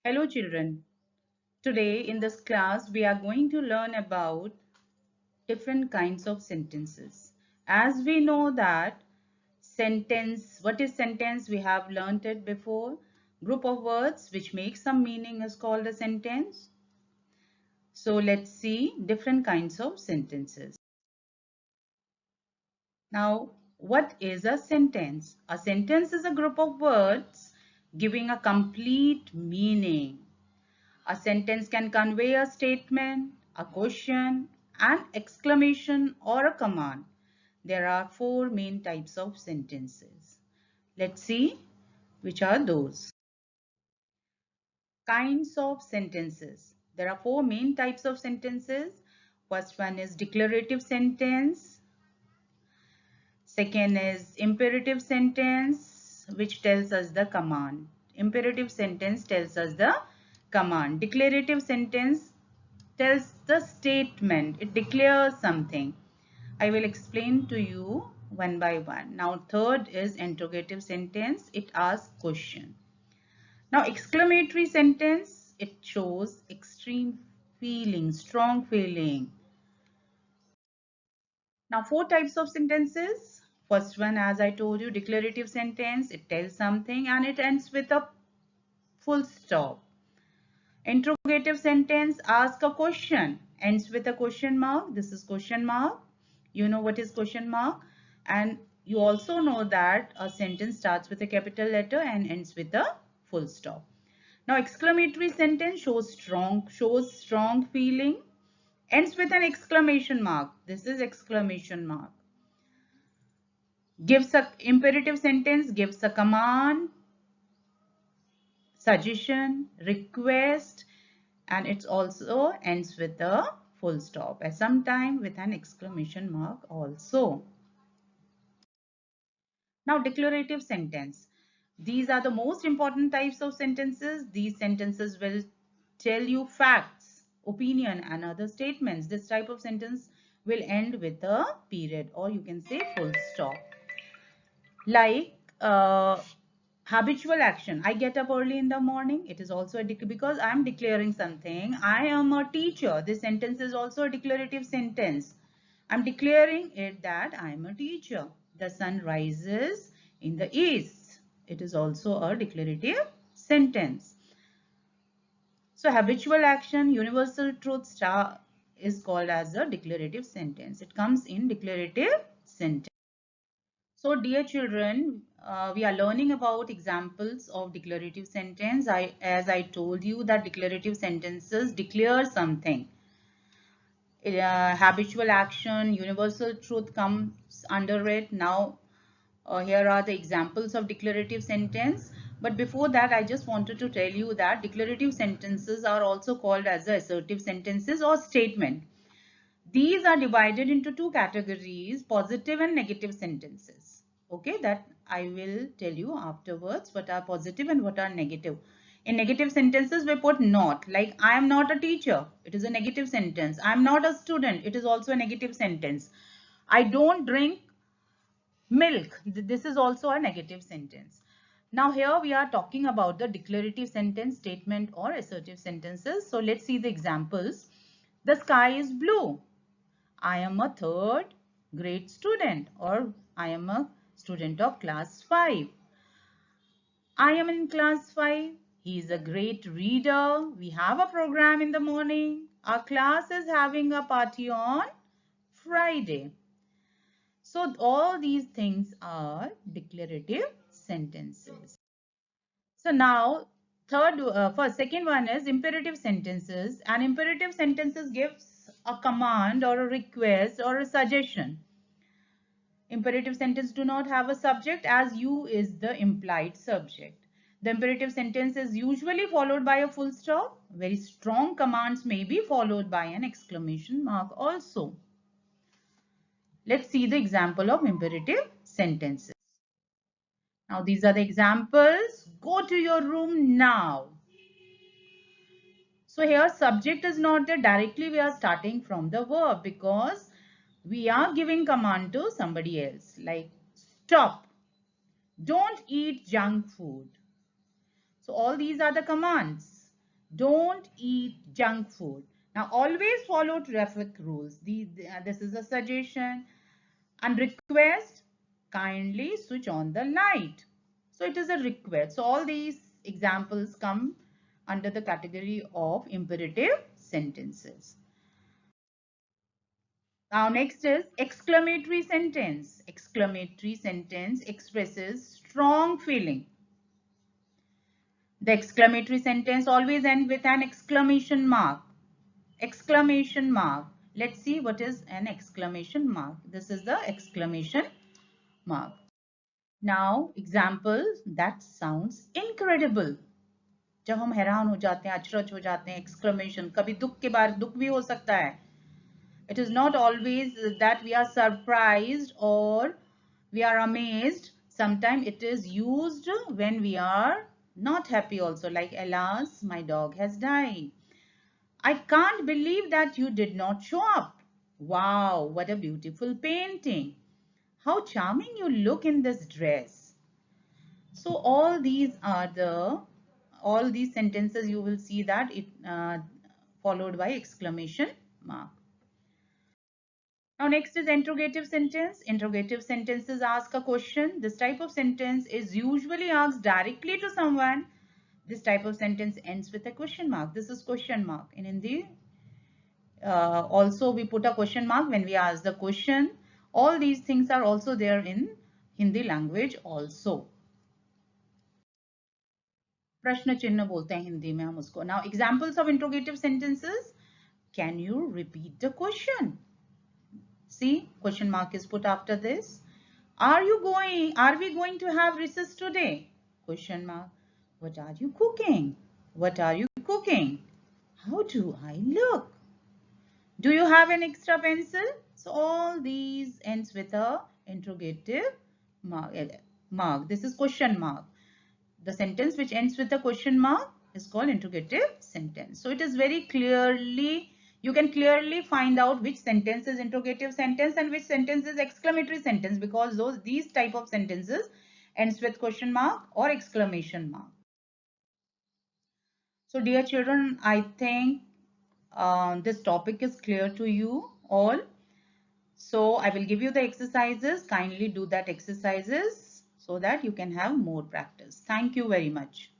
Hello children. Today in this class we are going to learn about different kinds of sentences. As we know that what is sentence? We have learned it before. Group of words which make some meaning is called a sentence. So let's see different kinds of sentences. Now, what is a sentence? A sentence is a group of words giving a complete meaning. A sentence can convey a statement, a question, an exclamation, or a command. There are four main types of sentences. Let's see which are those. Kinds of sentences. There are four main types of sentences. First one is declarative sentence. Second is imperative sentence, which tells us the command. Imperative sentence tells us the command. Declarative sentence tells the statement. It declares something. I will explain to you one by one. Now, third is interrogative sentence. It asks question. Now, exclamatory sentence. It shows extreme feeling, strong feeling. Now, four types of sentences. First one, as I told you, declarative sentence. It tells something and it ends with a full stop. Interrogative sentence, ask a question, ends with a question mark. This is question mark. You know what is question mark. And you also know that a sentence starts with a capital letter and ends with a full stop. Now, exclamatory sentence shows strong feeling, ends with an exclamation mark. This is exclamation mark. Gives a imperative sentence, gives a command, suggestion, request, and it also ends with a full stop, and sometimes with an exclamation mark also. Now, declarative sentence. These are the most important types of sentences. These sentences will tell you facts, opinion, and other statements. This type of sentence will end with a period, or you can say full stop. Like habitual action. I get up early in the morning. It is also a because I am declaring something. I am a teacher. This sentence is also a declarative sentence. I'm declaring it that I am a teacher. The sun rises in the east. It is also a declarative sentence. So habitual action, universal truth star is called as a declarative sentence. It comes in declarative sentence. So dear children, we are learning about examples of declarative sentence. As I told you that declarative sentences declare something. Habitual action, universal truth comes under it. Now, here are the examples of declarative sentence. But before that, I just wanted to tell you that declarative sentences are also called as the assertive sentences or statement. These are divided into two categories, positive and negative sentences. Okay, that I will tell you afterwards what are positive and what are negative. In negative sentences, we put not, like I am not a teacher. It is a negative sentence. I am not a student. It is also a negative sentence. I don't drink milk. This is also a negative sentence. Now here we are talking about the declarative sentence, statement or assertive sentences. So let's see the examples. The sky is blue. I am a third grade student, or I am a student of class 5. I am in class 5. He is a great reader. We have a program in the morning. Our class is having a party on Friday. So all these things are declarative sentences. So now second one is imperative sentences. And imperative sentences gives a command or a request or a suggestion. Imperative sentence do not have a subject as you is the implied subject. The imperative sentence is usually followed by a full stop. Very strong commands may be followed by an exclamation mark also. Let's see the example of imperative sentences. Now these are the examples. Go to your room now. So here subject is not there. Directly we are starting from the verb because we are giving command to somebody else, like stop, don't eat junk food. So all these are the commands. Don't eat junk food. Now always follow traffic rules. This is a suggestion. And request, kindly switch on the light. So it is a request. So all these examples come under the category of imperative sentences. Now next is exclamatory sentence. Exclamatory sentence expresses strong feeling. The exclamatory sentence always ends with an exclamation mark. Exclamation mark. Let's see what is an exclamation mark. This is the exclamation mark. Now example that sounds incredible. जब हम हैरान हो जाते हैं, अचरज हो जाते हैं, exclamation. कभी दुख के बाद दुख भी हो सकता है. It is not always that we are surprised or we are amazed. Sometimes it is used when we are not happy also, like alas, my dog has died. I can't believe that you did not show up. Wow, what a beautiful painting. How charming you look in this dress. So all these sentences you will see that it followed by exclamation mark. Now next is interrogative sentence. Interrogative sentences ask a question. This type of sentence is usually asked directly to someone. This type of sentence ends with a question mark. This is question mark. In Hindi, also we put a question mark when we ask the question. All these things are also there in Hindi language also. प्रश्न चिन्ह बोलते हैं हिंदी में हम उसको. Now examples of interrogative sentences. Can you repeat the question? See, question mark is put after this. Are we going to have recess today? Question mark. What are you cooking? What are you cooking? How do I look? Do you have an extra pencil? So all these ends with a interrogative mark. This is question mark. The sentence which ends with a question mark is called interrogative sentence. So it is very clearly, you can clearly find out which sentence is interrogative sentence and which sentence is exclamatory sentence, because these type of sentences ends with question mark or exclamation mark. So dear children, I think this topic is clear to you all. So I will give you the exercises. Kindly do that exercises so that you can have more practice. Thank you very much.